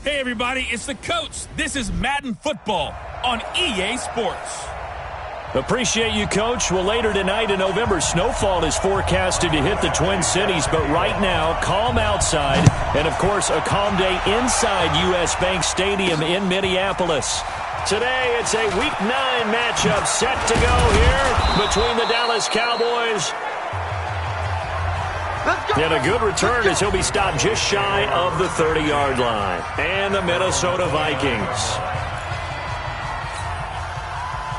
Hey, everybody, it's the coach. This is Madden Football on EA Sports. Appreciate you, Coach. Well, later tonight in November, snowfall is forecasted to hit the Twin Cities, but right now, calm outside, and, of course, a calm day inside U.S. Bank Stadium in Minneapolis. Today, it's a Week 9 matchup set to go here between the Dallas Cowboys and a good return as he'll be stopped just shy of the 30-yard line. And the Minnesota Vikings.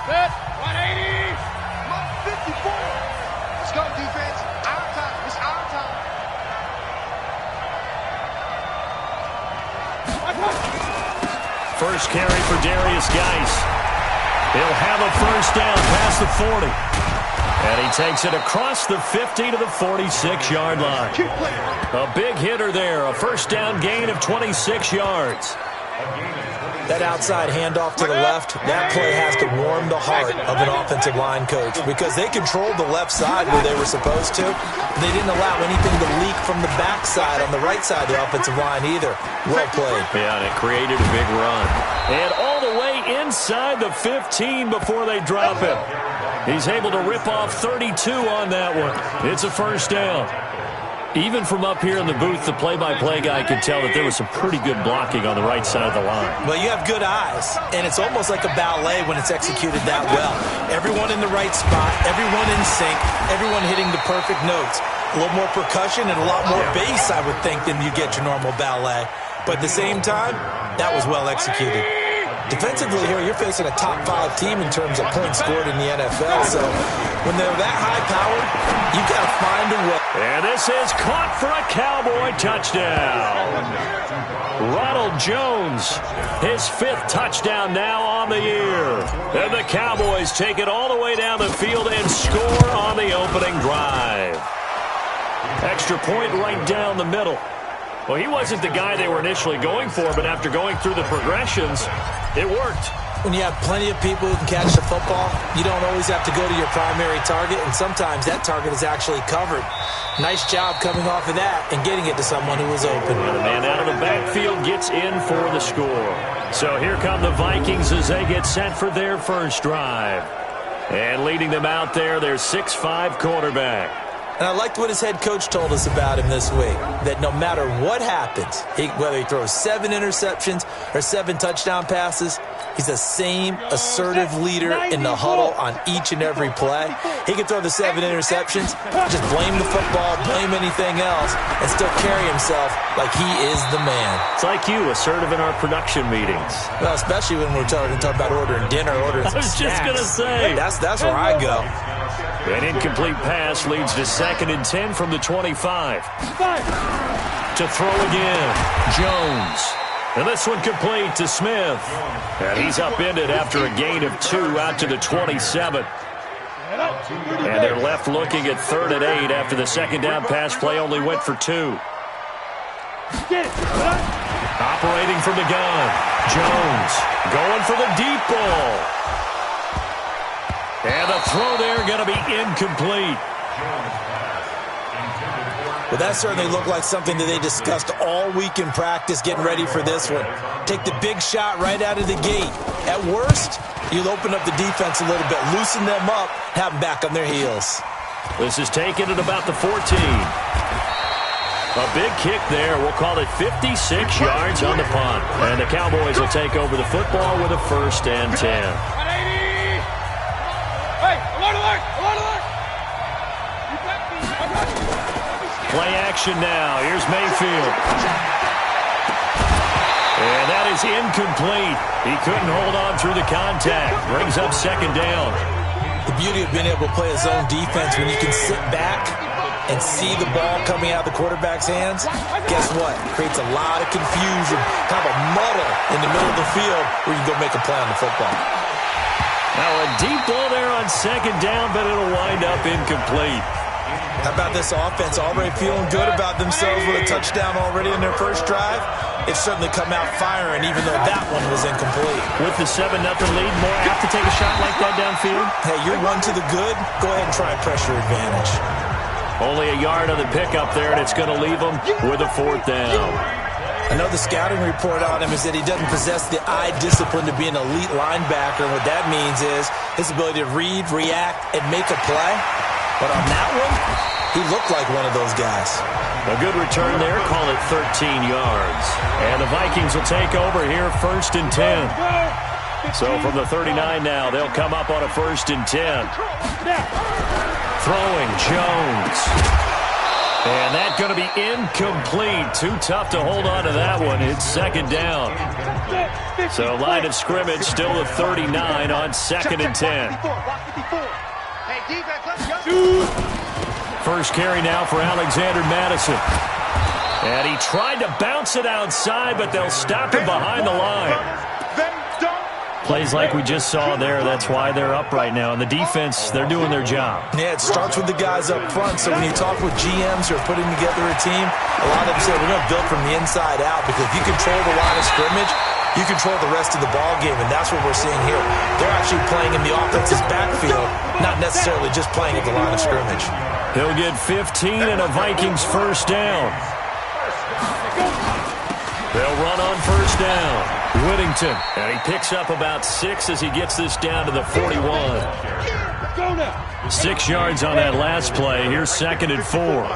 Set, 180. 54. Let's go, defense. Our time. It's our time. First carry for Darius Geis. He'll have a first down past the 40. And he takes it across the 50 to the 46-yard line. A big hitter there, a first down gain of 26 yards. That outside handoff to the left, that play has to warm the heart of an offensive line coach because they controlled the left side where they were supposed to. They didn't allow anything to leak from the backside on the right side of the offensive line either. Well played. Yeah, and it created a big run. And all the way inside the 15 before they drop it. He's able to rip off 32 on that one. It's a first down. Even from up here in the booth, the play-by-play guy could tell that there was some pretty good blocking on the right side of the line. Well, you have good eyes, and it's almost like a ballet when it's executed that well. Everyone in the right spot, everyone in sync, everyone hitting the perfect notes. A little more percussion and a lot more bass, I would think, than you get your normal ballet. But at the same time, that was well executed. Defensively here, you're facing a top-5 team in terms of points scored in the NFL. So when they're that high-powered, you got to find a way. And this is caught for a Cowboy touchdown. Ronald Jones, his 5th touchdown now on the year. And the Cowboys take it all the way down the field and score on the opening drive. Extra point right down the middle. Well, he wasn't the guy they were initially going for, but after going through the progressions, it worked. When you have plenty of people who can catch the football, you don't always have to go to your primary target, and sometimes that target is actually covered. Nice job coming off of that and getting it to someone who was open. And the man out of the backfield gets in for the score. So here come the Vikings as they get set for their first drive. And leading them out there, their 6'5" quarterback. And I liked what his head coach told us about him this week, that no matter what happens, whether he throws 7 interceptions or 7 touchdown passes, he's the same assertive leader in the huddle on each and every play. He can throw the 7 interceptions, just blame the football, blame anything else, and still carry himself like he is the man. It's like you, assertive in our production meetings. Well, especially when we're talking about ordering dinner, ordering some snacks. I was just going to say. That's where I go. An incomplete pass leads to 2nd and 10 from the 25. To throw again, Jones. And this one complete to Smith. And he's upended after a gain of 2 out to the 27. And they're left looking at 3rd and 8 after the second down pass play only went for 2. Operating from the gun, Jones going for the deep ball. And the throw there going to be incomplete. Well, that certainly looked like something that they discussed all week in practice, getting ready for this one. Take the big shot right out of the gate. At worst, you'll open up the defense a little bit, loosen them up, have them back on their heels. This is taken at about the 14. A big kick there. We'll call it 56 yards on the punt. And the Cowboys will take over the football with a 1st and 10. Play action now. Here's Mayfield. And that is incomplete. He couldn't hold on through the contact. Brings up 2nd down. The beauty of being able to play a zone defense when you can sit back and see the ball coming out of the quarterback's hands, guess what? Creates a lot of confusion, kind of a muddle in the middle of the field where you can go make a play on the football. Now a deep ball there on 2nd down, but it'll wind up incomplete. How about this offense already feeling good about themselves with a touchdown already in their first drive? It's certainly come out firing, even though that one was incomplete. With the 7-0 lead, more apt to take a shot like that downfield? Hey, you're one to the good. Go ahead and try a pressure advantage. Only a yard on the pickup there, and it's going to leave them with a 4th down. I know the scouting report on him is that he doesn't possess the eye discipline to be an elite linebacker. And what that means is his ability to read, react, and make a play. But on that one, he looked like one of those guys. A good return there, call it 13 yards. And the Vikings will take over here, 1st and 10. So from the 39 now, they'll come up on a 1st and 10. Throwing Jones. And that's going to be incomplete. Too tough to hold on to that one. It's 2nd down. So line of scrimmage still the 39 on 2nd and 10. First carry now for Alexander Madison. And he tried to bounce it outside, but they'll stop him behind the line. Plays like we just saw there, that's why they're up right now. And the defense, they're doing their job. Yeah, it starts with the guys up front. So when you talk with GMs who are putting together a team, a lot of them say we're going to build from the inside out, because if you control the line of scrimmage, you control the rest of the ball game, and that's what we're seeing here. They're actually playing in the offense's backfield, not necessarily just playing at the line of scrimmage. He'll get 15 and a Vikings 1st down. They'll run on 1st down. Whittington, and he picks up about 6 as he gets this down to the 41. 6 yards on that last play. Here's 2nd and 4. On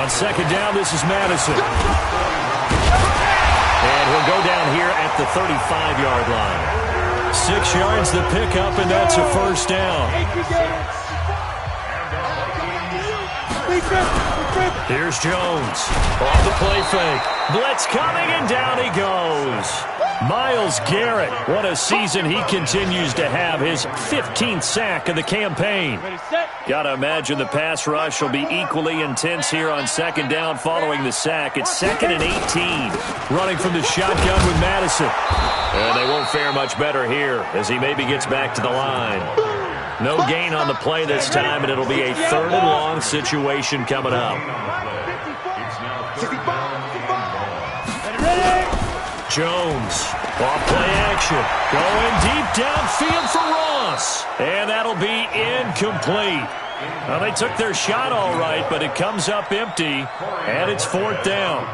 2nd down, this is Madison. And he'll go down here at the 35-yard line. 6 yards the pickup, and that's a 1st down. Here's Jones. Off the play fake. Blitz coming, and down he goes. Myles Garrett, what a season he continues to have. His 15th sack of the campaign. Got to imagine the pass rush will be equally intense here on 2nd down following the sack. It's 2nd and 18. Running from the shotgun with Madison. And they won't fare much better here as he maybe gets back to the line. No gain on the play this time, and it'll be a 3rd and long situation coming up. Jones, off play action, going deep downfield for Ross, and that'll be incomplete. Well, they took their shot all right, but it comes up empty, and it's 4th down.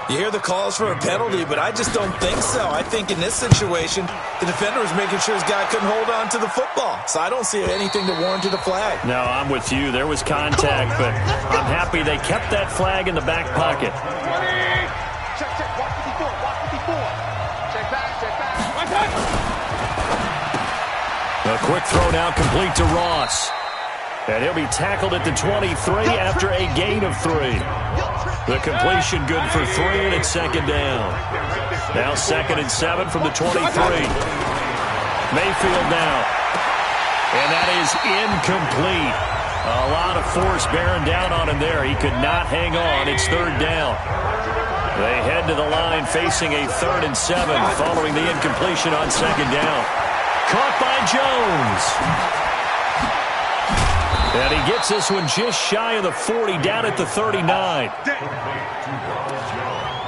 You hear the calls for a penalty, but I just don't think so. I think in this situation, the defender was making sure his guy couldn't hold on to the football. So I don't see anything to warrant a flag. No, I'm with you. There was contact, but I'm happy they kept that flag in the back pocket. Check, watch 54, watch 54. Check back. A quick throw now complete to Ross. And he'll be tackled at the 23 after a gain of 3. The completion good for 3, and it's 2nd down. Now 2nd and 7 from the 23. Mayfield now. And that is incomplete. A lot of force bearing down on him there. He could not hang on. It's 3rd down. They head to the line facing a 3rd and 7 following the incompletion on 2nd down. Caught by Jones. And he gets this one just shy of the 40, down at the 39.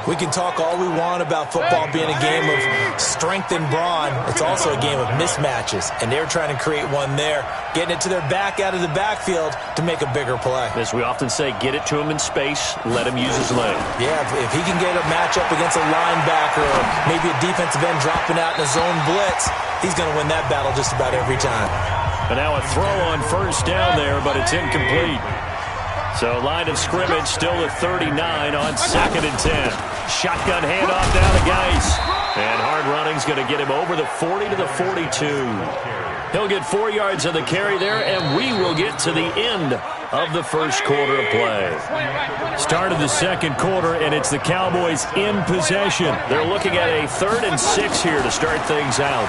We can talk all we want about football being a game of strength and brawn. It's also a game of mismatches, and they're trying to create one there, getting it to their back out of the backfield to make a bigger play. As we often say, get it to him in space, let him use his leg. Yeah, if he can get a matchup against a linebacker or maybe a defensive end dropping out in a zone blitz, he's going to win that battle just about every time. And now a throw on 1st down there, but it's incomplete. So line of scrimmage still at 39 on 2nd and 10. Shotgun handoff down to Geis. And hard running's going to get him over the 40 to the 42. He'll get 4 yards of the carry there, and we will get to the end of the 1st quarter of play. Start of the 2nd quarter, and it's the Cowboys in possession. They're looking at a 3rd and 6 here to start things out.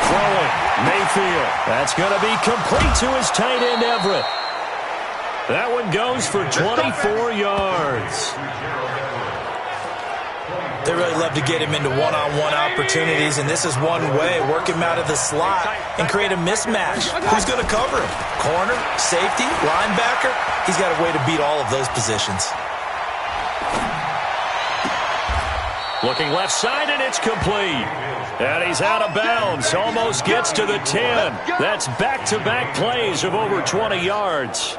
Throwing, Mayfield. That's going to be complete to his tight end, Everett. That one goes for 24 yards. They really love to get him into one-on-one opportunities, and this is one way. Work him out of the slot and create a mismatch. Who's going to cover him? Corner, safety, linebacker? He's got a way to beat all of those positions. Looking left side, and it's complete. And he's out of bounds. Almost gets to the 10. That's back-to-back plays of over 20 yards.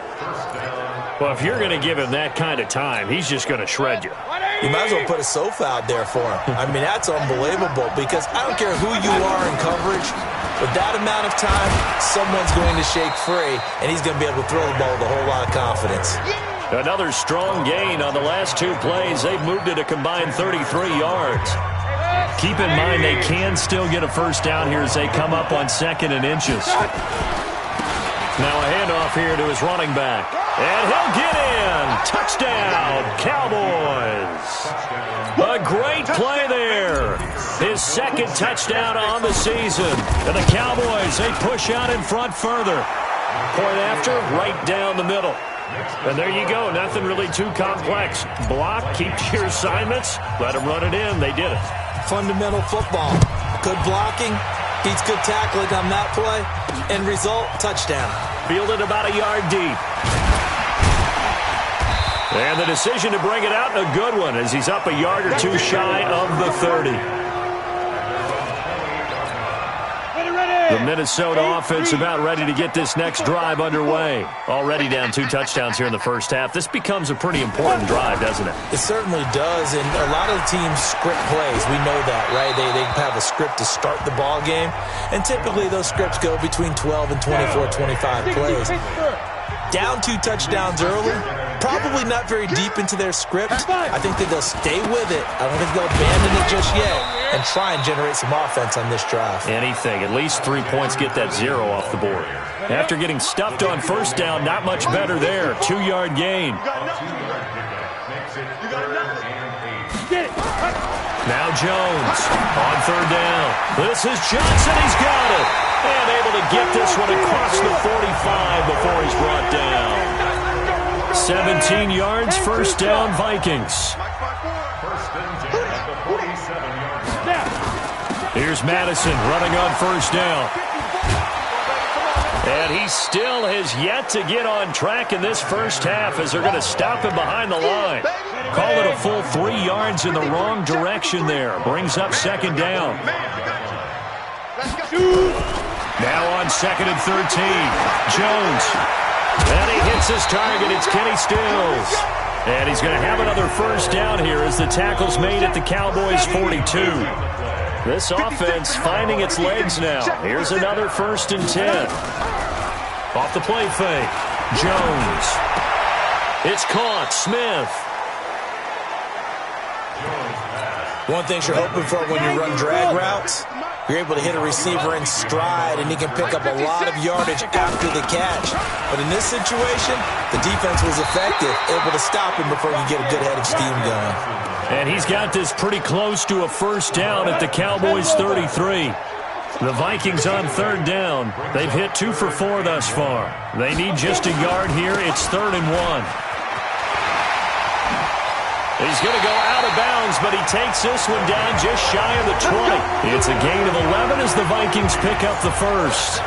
Well, if you're going to give him that kind of time, he's just going to shred you. You might as well put a sofa out there for him. I mean, that's unbelievable because I don't care who you are in coverage. With that amount of time, someone's going to shake free, and he's going to be able to throw the ball with a whole lot of confidence. Another strong gain on the last 2 plays. They've moved it a combined 33 yards. Keep in mind they can still get a first down here as they come up on 2nd and inches. Now a handoff here to his running back. And he'll get in. Touchdown, Cowboys. A great play there. His 2nd touchdown on the season. And the Cowboys, they push out in front further. Point after, right down the middle. And there you go. Nothing really too complex. Block, keep to your assignments. Let them run it in. They did it. Fundamental football. Good blocking. Beats good tackling on that play. End result, touchdown. Fielded about a yard deep. And the decision to bring it out, a good one, as he's up a yard or 2 shy of the 30. The Minnesota offense about ready to get this next drive underway. Already down 2 touchdowns here in the first half. This becomes a pretty important drive, doesn't it? It certainly does, and a lot of the teams script plays. We know that, right? They have a script to start the ball game, and typically those scripts go between 12 and 24, 25 plays. Down 2 touchdowns early, probably not very deep into their script. I think that they'll stay with it. I don't think they'll abandon it just yet and try and generate some offense on this drive. Anything. At least 3 points get that 0 off the board. After getting stuffed on first down, not much better there. 2-yard gain. Now Jones on 3rd down. This is Johnson. He's got it. And able to get this one across the 45 before he's brought down. 17 yards, first down, Vikings. Here's Madison running on first down. And he still has yet to get on track in this first half as they're going to stop him behind the line. Call it a full 3 yards in the wrong direction there. Brings up 2nd down. Now on 2nd and 13. Jones. And he hits his target. It's Kenny Stills. And he's going to have another first down here as the tackle's made at the Cowboys' 42. This offense finding its legs now. Here's another 1st and 10. Off the play fake. Jones. It's caught. Smith. One thing you're hoping for when you run drag routes, you're able to hit a receiver in stride, and he can pick up a lot of yardage after the catch. But in this situation, the defense was effective, able to stop him before you get a good head of steam going. And he's got this pretty close to a first down at the Cowboys' 33. The Vikings on 3rd down. They've hit 2 for 4 thus far. They need just a yard here. It's 3rd and 1. He's going to go out of bounds, but he takes this one down just shy of the 20. It's a gain of 11 as the Vikings pick up the first.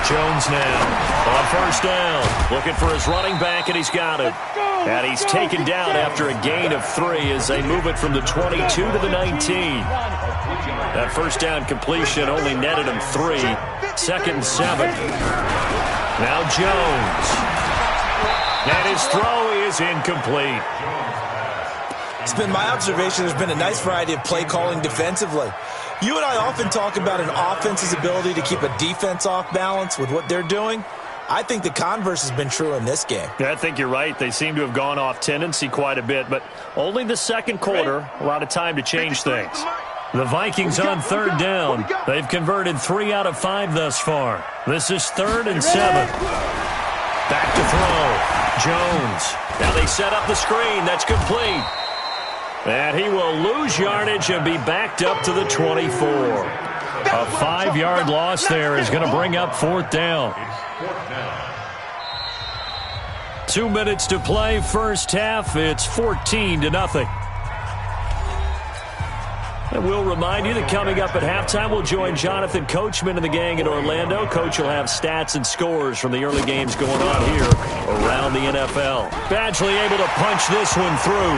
Jones now on first down. Looking for his running back, and he's got it. And he's taken down after a gain of 3 as they move it from the 22 to the 19. That first down completion only netted him 3. 2nd and 7. Now Jones. And his throw is incomplete. It's been my observation there's been a nice variety of play calling defensively. You and I often talk about an offense's ability to keep a defense off balance with what they're doing. I think the converse has been true in this game. Yeah, I think you're right. They seem to have gone off tendency quite a bit, but only the 2nd quarter, a lot of time to change things. The Vikings on 3rd down. They've converted 3 out of 5 thus far. This is 3rd and 7. Back to throw. Jones. Now they set up the screen. That's complete. And he will lose yardage and be backed up to the 24. A 5-yard loss there is going to bring up 4th down. 2 minutes to play, first half. It's 14-0. And we'll remind you that coming up at halftime, we'll join Jonathan Coachman and the gang in Orlando. Coach will have stats and scores from the early games going on here around the NFL. Badgley able to punch this one through.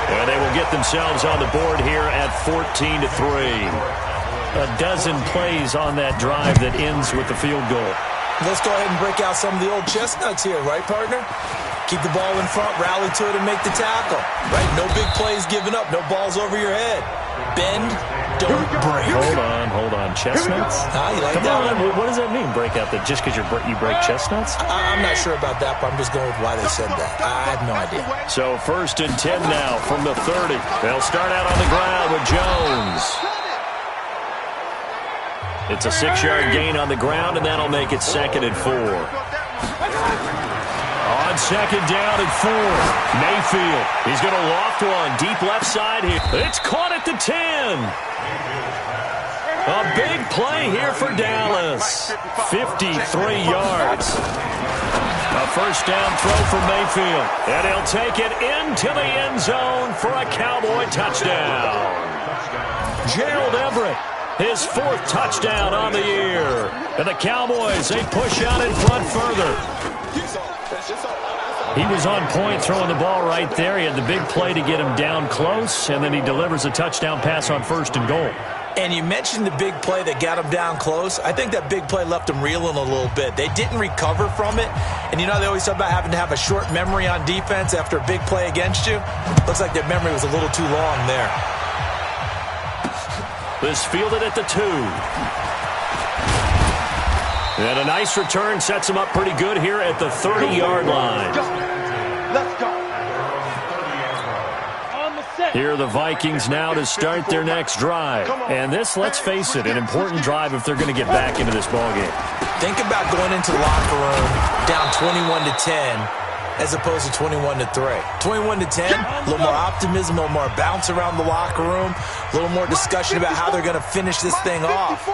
And they will get themselves on the board here at 14-3. a dozen plays on that drive that ends with the field goal. Let's go ahead and break out some of the old chestnuts here, right, partner? Keep the ball in front, rally to it, and make the tackle. Right? No big plays given up, no balls over your head. Bend, don't break. Hold on. Chestnuts? You like Come that on, one? what does that mean, break out? That just because you break chestnuts? I'm not sure about that, but I'm just going with why they said that. I have no idea. So 1st and 10 now from the 30. They'll start out on the ground with Jones. It's a 6-yard gain on the ground, and that'll make it 2nd and 4. On 2nd down and 4, Mayfield. He's going to loft one deep left side here. It's caught at the 10. A big play here for Dallas. 53 yards. A 1st down throw for Mayfield. And he'll take it into the end zone for a Cowboy touchdown. Gerald Everett, his 4th touchdown on the year. And the Cowboys, they push out in front further. He was on point throwing the ball right there. He had the big play to get him down close, and then he delivers a touchdown pass on 1st and goal. And you mentioned the big play that got him down close. I think that big play left him reeling a little bit. They didn't recover from it. And you know they always talk about having to have a short memory on defense after a big play against you? Looks like their memory was a little too long there. This fielded at the 2. And a nice return sets him up pretty good here at the 30-yard line. Let's go. Here are the Vikings now to start their next drive. And this, let's face it, an important drive if they're going to get back into this ballgame. Think about going into the locker room down 21-10 as opposed to 21-3. 21-10, a little more optimism, a little more bounce around the locker room, a little more discussion about how they're going to finish this thing off.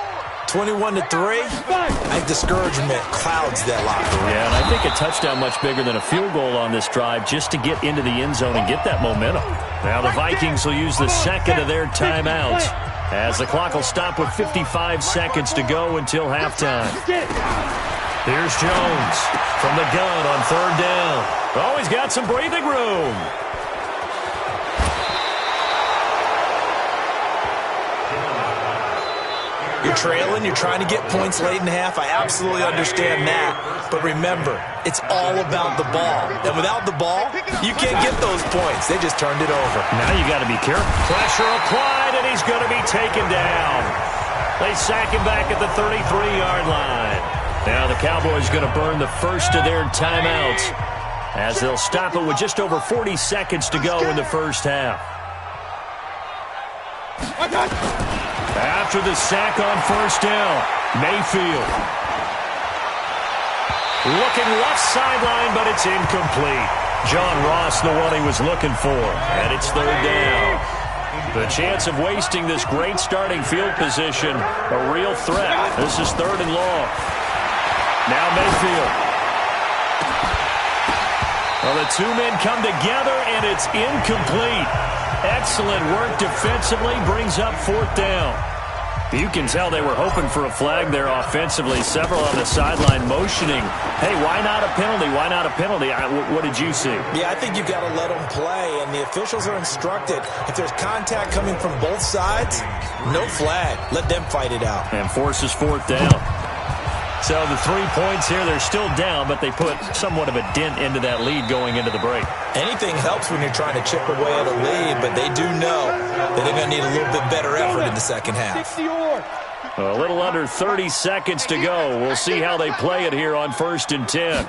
21-3, I think discouragement clouds that locker room. Yeah, and I think a touchdown much bigger than a field goal on this drive just to get into the end zone and get that momentum. Now the Vikings will use the 2nd of their timeouts as the clock will stop with 55 seconds to go until halftime. Here's Jones from the gun on 3rd down. Oh, he's got some breathing room. You're trailing, you're trying to get points late in half. I absolutely understand that. But remember, it's all about the ball. And without the ball, you can't get those points. They just turned it over. Now you got to be careful. Pressure applied, and he's going to be taken down. They sack him back at the 33-yard line. Now the Cowboys going to burn the 1st of their timeouts as they'll stop it with just over 40 seconds to go in the 1st half. After the sack on 1st down, Mayfield. Looking left sideline, but it's incomplete. John Ross, the one he was looking for, and it's 3rd down. The chance of wasting this great starting field position, a real threat. This is 3rd and long. Now Mayfield. Well, the two men come together, and it's incomplete. Excellent work defensively, brings up 4th down. You can tell they were hoping for a flag there offensively. Several on the sideline motioning. Hey, why not a penalty? Why not a penalty? What did you see? Yeah, I think you've got to let them play, and the officials are instructed. If there's contact coming from both sides, no flag. Let them fight it out. And forces 4th down. So the 3 points here, they're still down, but they put somewhat of a dent into that lead going into the break. Anything helps when you're trying to chip away at a lead, but they do know that they're going to need a little bit better effort in the 2nd half. A little under 30 seconds to go. We'll see how they play it here on 1st and 10.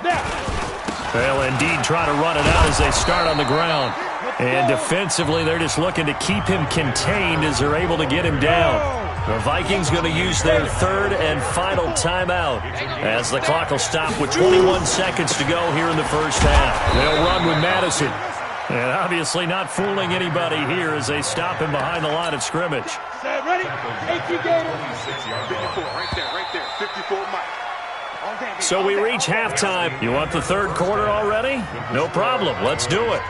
They'll indeed try to run it out as they start on the ground. And defensively, they're just looking to keep him contained as they're able to get him down. The Vikings going to use their 3rd and final timeout as the clock will stop with 21 seconds to go here in the 1st half. They'll run with Madison. And obviously not fooling anybody here as they stop him behind the line of scrimmage. Ready? 18 Gator. 54, right there. 54 Mike. So we reach halftime. You want the 3rd quarter already? No problem. Let's do it.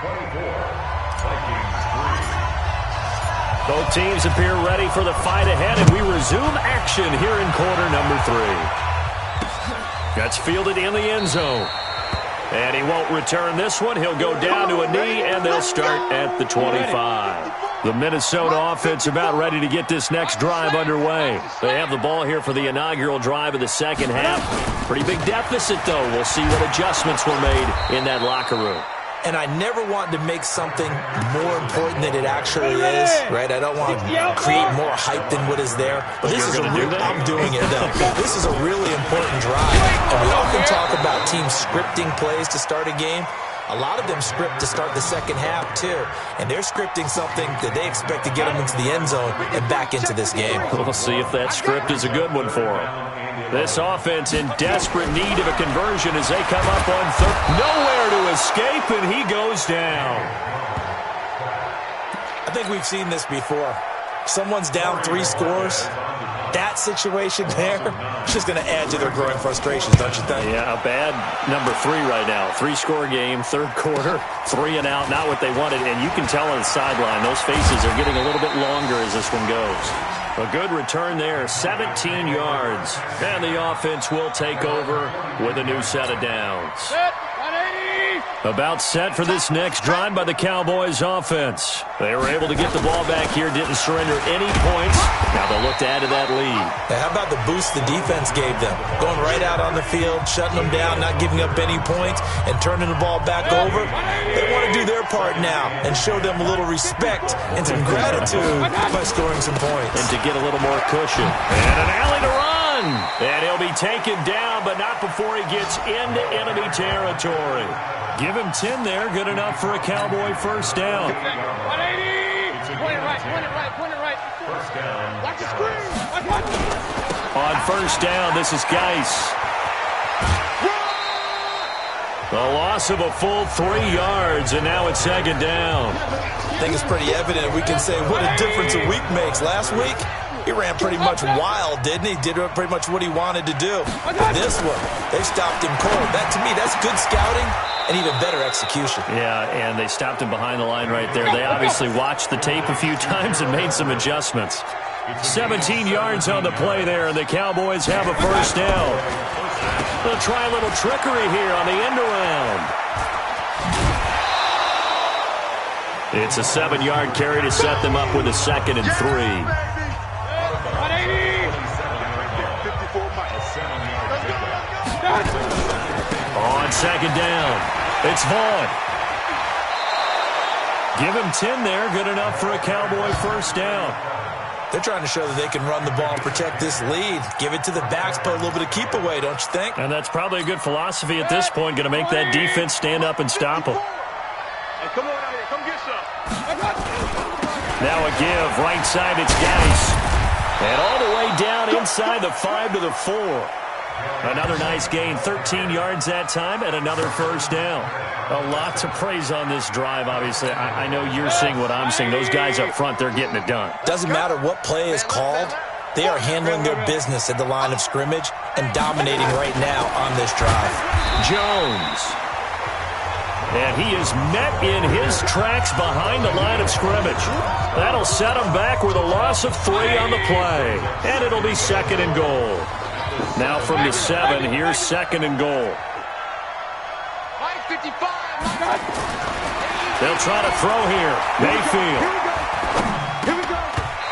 Both teams appear ready for the fight ahead, and we resume action here in quarter number 3. That's fielded in the end zone. And he won't return this one. He'll go down to a knee, and they'll start at the 25. The Minnesota offense about ready to get this next drive underway. They have the ball here for the inaugural drive of the second half. Pretty big deficit, though. We'll see what adjustments were made in that locker room. And I never want to make something more important than it actually is, right? I don't want to create more hype than what is there. But this is I'm doing it, though. This is a really important drive. And we often talk about teams scripting plays to start a game. A lot of them script to start the second half, too. And they're scripting something that they expect to get them into the end zone and back into this game. We'll see if that script is a good one for them. This offense in desperate need of a conversion as they come up on third. Nowhere to escape, and he goes down. I think we've seen this before. Someone's down 3 scores. That situation there is just going to add to their growing frustrations, don't you think? Yeah, a bad number 3 right now. 3-score game, third quarter, 3 and out, not what they wanted. And you can tell on the sideline, those faces are getting a little bit longer as this one goes. A good return there, 17 yards. And the offense will take over with a new set of downs. About set for this next drive by the Cowboys offense. They were able to get the ball back here, didn't surrender any points. Now they'll look to add to that lead. Now, how about the boost the defense gave them? Going right out on the field, shutting them down, not giving up any points, and turning the ball back over. They want to do their part now and show them a little respect and some gratitude by scoring some points. And to get a little more cushion. And an alley to run. And he'll be taken down, but not before he gets into enemy territory. Give him 10 there. Good enough for a Cowboy first down. 180. Point it right. First down. Watch the screen. On first down, this is Geis. A loss of a full 3 yards, and now it's second down. I think it's pretty evident. We can say what a difference a week makes. Last week, he ran pretty much wild, didn't he? Did pretty much what he wanted to do. But this one, they stopped him cold. That, to me, that's good scouting and even better execution. Yeah, and they stopped him behind the line right there. They obviously watched the tape a few times and made some adjustments. 17 yards on the play there, and the Cowboys have a first down. They'll try a little trickery here on the end around. It's a 7-yard carry to set them up with a 2nd and 3. 180. On second down, it's Vaughn. Give him 10 there, good enough for a Cowboy first down. They're trying to show that they can run the ball and protect this lead. Give it to the backs, put a little bit of keep away, don't you think? And that's probably a good philosophy at this point, going to make that defense stand up and stop them. Hey, come on out here, come get some. Now a give, right side, it's Geis. And all the way down inside the 5 to the 4. Another nice gain, 13 yards that time, and another first down. A lot to praise on this drive, obviously. I know you're seeing what I'm seeing. Those guys up front, they're getting it done. Doesn't matter what play is called. They are handling their business at the line of scrimmage and dominating right now on this drive. Jones. And he is met in his tracks behind the line of scrimmage. That'll set him back with a loss of 3 on the play. And it'll be 2nd and goal. Now from the 7, here's 2nd and goal. 55. They'll try to throw here. Mayfield. Here we go.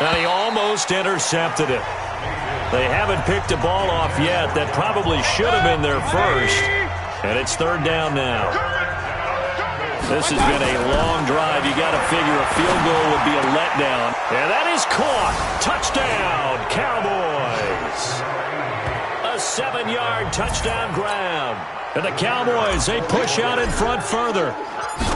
And he almost intercepted it. They haven't picked a ball off yet. That probably should have been their first. And it's 3rd down now. This has been a long drive. You got to figure a field goal would be a letdown. And that is caught. Touchdown, Cowboys. A 7-yard touchdown grab. And the Cowboys, they push out in front further.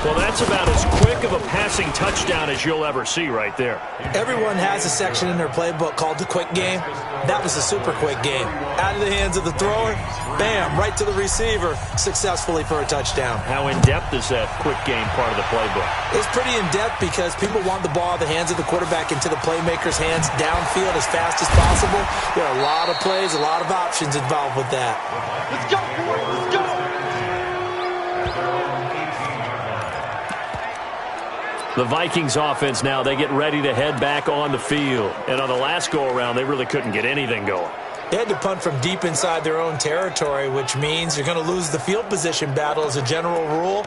Well, that's about as quick of a passing touchdown as you'll ever see right there. Everyone has a section in their playbook called the quick game. That was a super quick game. Out of the hands of the thrower, bam, right to the receiver, successfully for a touchdown. How in-depth is that quick game part of the playbook? It's pretty in-depth because people want the ball out of the hands of the quarterback into the playmaker's hands downfield as fast as possible. There are a lot of plays, a lot of options involved with that. Let's go, boys. Let's go. The Vikings offense now, they get ready to head back on the field. And on the last go-around, they really couldn't get anything going. They had to punt from deep inside their own territory, which means you're going to lose the field position battle as a general rule.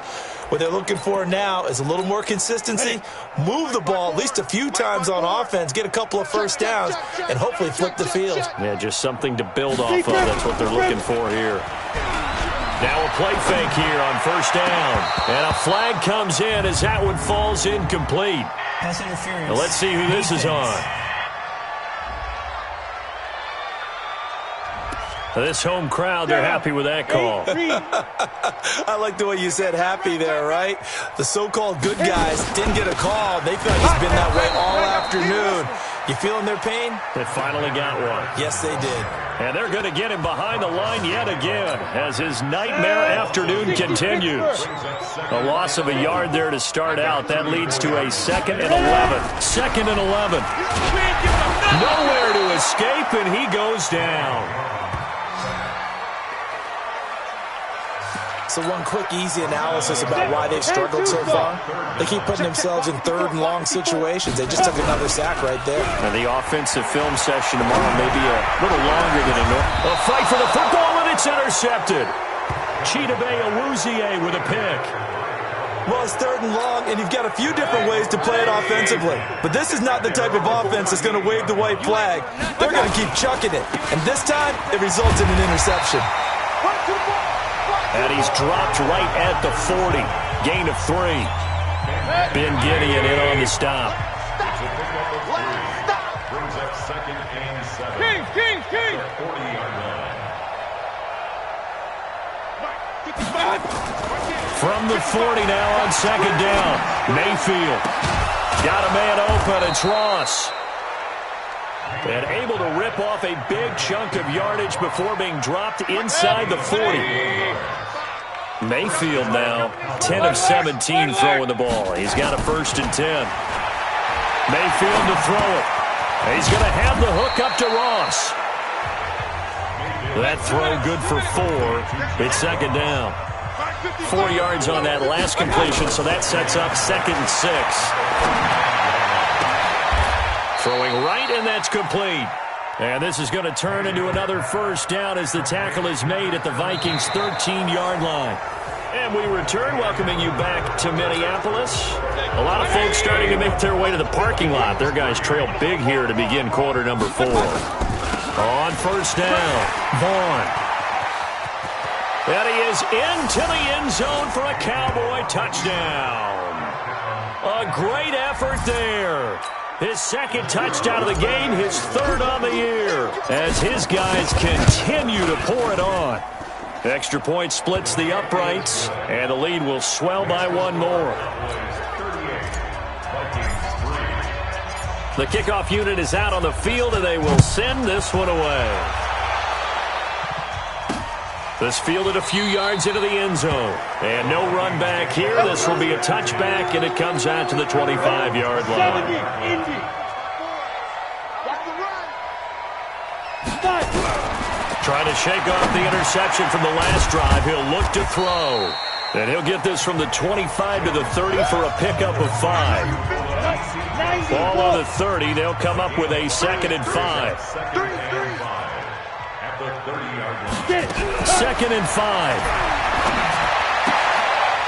What they're looking for now is a little more consistency, move the ball at least a few times on offense, get a couple of first downs, and hopefully flip the field. Yeah, just something to build off of. That's what they're looking for here. Now a play fake here on first down. And a flag comes in as that one falls incomplete. Pass interference. Now let's see who this is on. This home crowd, they're happy with that call. I like the way you said happy there, right? The so-called good guys didn't get a call. They feel like it's been that way all afternoon. You feeling their pain? They finally got one. Yes, they did. And they're going to get him behind the line yet again as his nightmare afternoon continues. A loss of a yard there to start out. That leads to a 2nd and 11. 2nd and 11. Nowhere to escape, and he goes down. So one quick, easy analysis about why they've struggled so far. They keep putting themselves in 3rd and long situations. They just took another sack right there. And the offensive film session tomorrow may be a little longer than a normal. A fight for the football, and it's intercepted. Chidobe Awuzie with a pick. Well, it's 3rd and long, and you've got a few different ways to play it offensively. But this is not the type of offense that's going to wave the white flag. They're going to keep chucking it. And this time, it results in an interception. And he's dropped right at the 40. Gain of 3. Ben Gideon in on the stop. Brings up 2nd and 7. King. 40-yard line. From the 40 now on 2nd down. Mayfield. Got a man open. It's Ross. And able to rip off a big chunk of yardage before being dropped inside the 40. Mayfield now 10 of 17 throwing the ball. He's got a 1st and 10. Mayfield to throw it. He's going to have the hook up to Ross. That throw good for 4. It's 2nd down. 4 yards on that last completion, so that sets up 2nd and 6. Throwing right, and that's complete. And this is going to turn into another 1st down as the tackle is made at the Vikings' 13-yard line. And we return, welcoming you back to Minneapolis. A lot of folks starting to make their way to the parking lot. Their guys trail big here to begin quarter number 4. On 1st down, Vaughn. And he is into the end zone for a Cowboy touchdown. A great effort there. His 2nd touchdown of the game, his 3rd on the year, as his guys continue to pour it on. Extra point splits the uprights, and the lead will swell by 1 more. The kickoff unit is out on the field, and they will send this one away. This fielded a few yards into the end zone. And no run back here. This will be a touchback, and it comes out to the 25-yard line. Trying to shake off the interception from the last drive. He'll look to throw. And he'll get this from the 25 to the 30 for a pickup of 5. Ball on the 30. They'll come up with a 2nd and 5. 2nd and 5.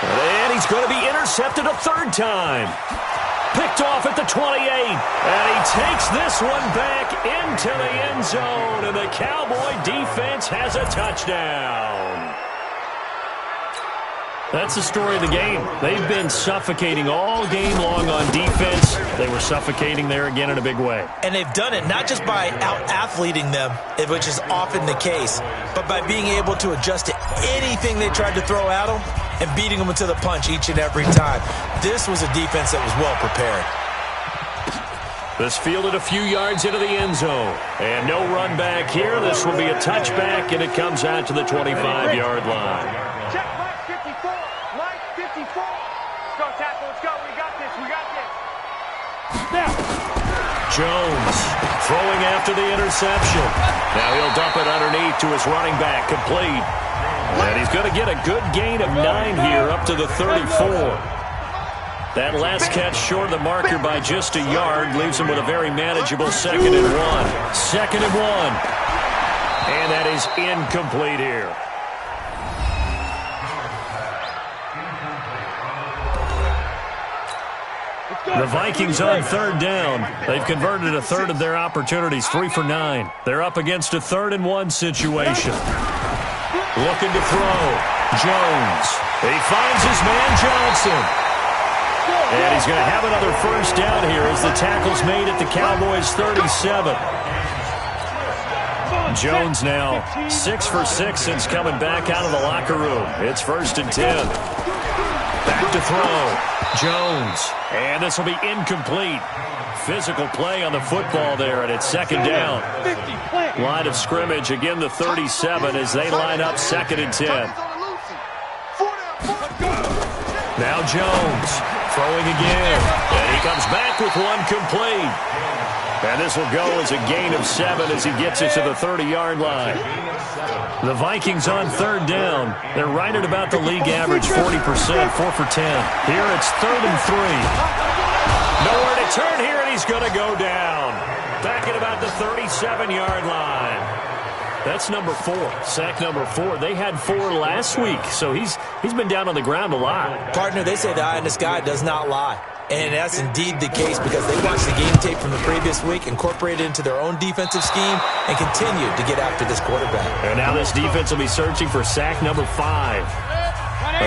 And he's going to be intercepted a 3rd time. Picked off at the 28. And he takes this one back into the end zone. And the Cowboy defense has a touchdown. That's the story of the game. They've been suffocating all game long on defense. They were suffocating there again in a big way. And they've done it not just by out-athleting them, which is often the case, but by being able to adjust to anything they tried to throw at them and beating them to the punch each and every time. This was a defense that was well prepared. This fielded a few yards into the end zone. And no run back here. This will be a touchback, and it comes out to the 25-yard line. Jones throwing after the interception. Now he'll dump it underneath to his running back, complete. And he's going to get a good gain of 9 here up to the 34. That last catch short of the marker by just a yard leaves him with a very manageable 2nd and 1. 2nd and 1. And that is incomplete here. The Vikings on third down. They've converted a third of their opportunities, 3 for 9. They're up against a 3rd-and-1 situation. Looking to throw. Jones. He finds his man Johnson. And he's going to have another first down here as the tackle's made at the Cowboys' 37. Jones now 6 for 6 since coming back out of the locker room. It's 1st and 10. Back to throw. Jones. And this will be incomplete. Physical play on the football there, and it's 2nd down. Line of scrimmage, again the 37 as they line up 2nd and 10. Now Jones throwing again. And he comes back with one complete. And this will go as a gain of 7 as he gets it to the 30-yard line. The Vikings on 3rd down. They're right at about the league average, 40%, 4 for 10. Here it's 3rd and 3. Nowhere to turn here, and he's going to go down. Back at about the 37-yard line. That's number 4, sack number 4. They had 4 last week, so he's been down on the ground a lot. Partner, they say the eye in the sky does not lie. And that's indeed the case because they watched the game tape from the previous week, incorporated it into their own defensive scheme, and continued to get after this quarterback. And now this defense will be searching for sack number 5.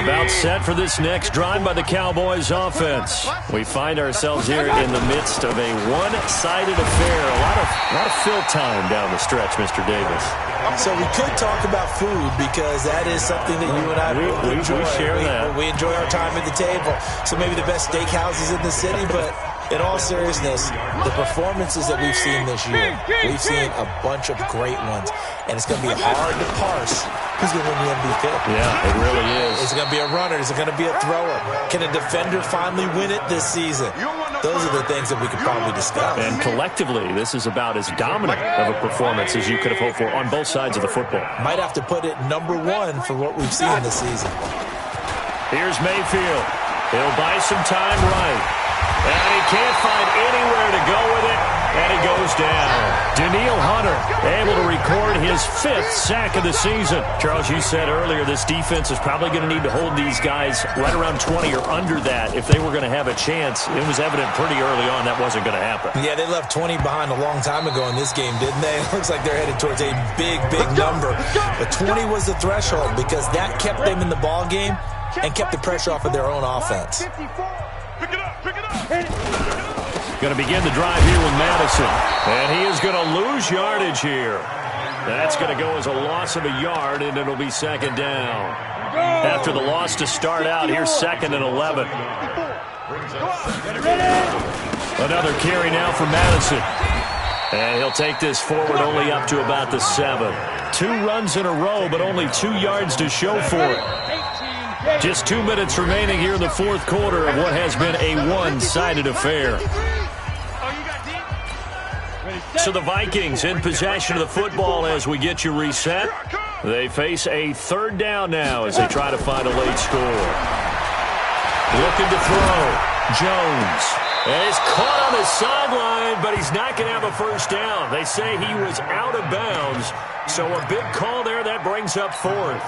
About set for this next drive by the Cowboys offense. We find ourselves here in the midst of a one-sided affair. A lot of fill time down the stretch, Mr. Davis. So we could talk about food because that is something that you and I enjoy. We share that. We enjoy our time at the table. So maybe the best steakhouses in the city, but in all seriousness, the performances that we've seen this year, we've seen a bunch of great ones. And it's going to be hard to parse who's going to win the MVP. Yeah, it really is. Is it going to be a runner? Is it going to be a thrower? Can a defender finally win it this season? Those are the things that we could probably discuss. And collectively, this is about as dominant of a performance as you could have hoped for on both sides of the football. Might have to put it number 1 for what we've seen this season. Here's Mayfield. He'll buy some time right. And he can't find anywhere to go with it. And he goes down. Danielle Hunter able to record his 5th sack of the season. Charles, you said earlier this defense is probably going to need to hold these guys right around 20 or under that if they were going to have a chance. It was evident pretty early on that wasn't going to happen. Yeah, they left 20 behind a long time ago in this game, didn't they? It looks like they're headed towards a big, big number. But 20 was the threshold because that kept them in the ball game and kept the pressure off of their own offense. Going to begin the drive here with Madison. And he is going to lose yardage here. That's going to go as a loss of a yard, and it'll be 2nd down. After the loss to start out, here's 2nd and 11. Another carry now for Madison. And he'll take this forward only up to about the 7. 2 runs in a row, but only 2 yards to show for it. Just 2 minutes remaining here in the 4th quarter of what has been a one-sided affair. So the Vikings in possession of the football as we get you reset. They face a 3rd down now as they try to find a late score. Looking to throw. Jones. And is caught on the sideline, but he's not going to have a first down. They say he was out of bounds. So a big call there that brings up 4th.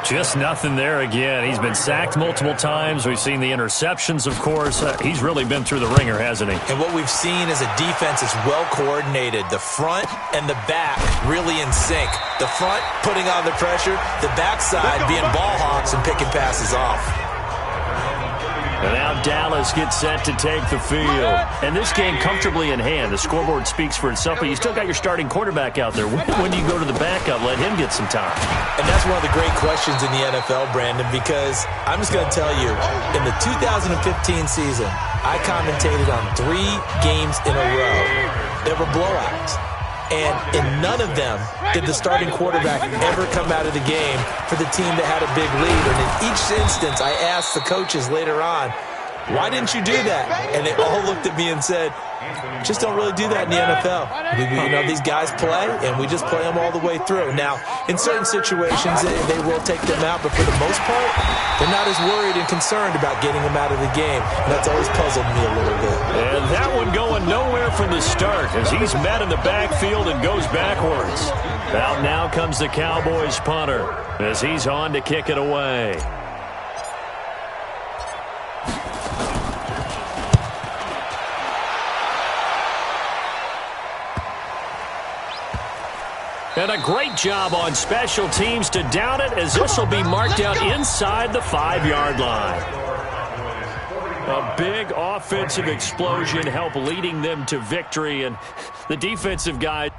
Just nothing there again. He's been sacked multiple times. We've seen the interceptions, of course. He's really been through the ringer, hasn't he? And what we've seen is a defense that's well coordinated. The front and the back really in sync. The front putting on the pressure, the backside being ball hawks and picking passes off. And now Dallas gets set to take the field. And this game comfortably in hand. The scoreboard speaks for itself, but you still got your starting quarterback out there. When do you go to the backup, let him get some time? And that's one of the great questions in the NFL, Brandon, because I'm just going to tell you, in the 2015 season, I commentated on 3 games in a row. There were blowouts. And in none of them did the starting quarterback ever come out of the game for the team that had a big lead. And in each instance, I asked the coaches later on, why didn't you do that? And they all looked at me and said, just don't really do that in the NFL. These guys play, and we just play them all the way through. Now, in certain situations, they will take them out, but for the most part, they're not as worried and concerned about getting them out of the game. And that's always puzzled me a little bit. And that one going nowhere from the start as he's met in the backfield and goes backwards. Out now comes the Cowboys punter as he's on to kick it away. And a great job on special teams to down it, as this will be marked out inside the 5-yard line. A big offensive explosion helped leading them to victory, and the defensive guys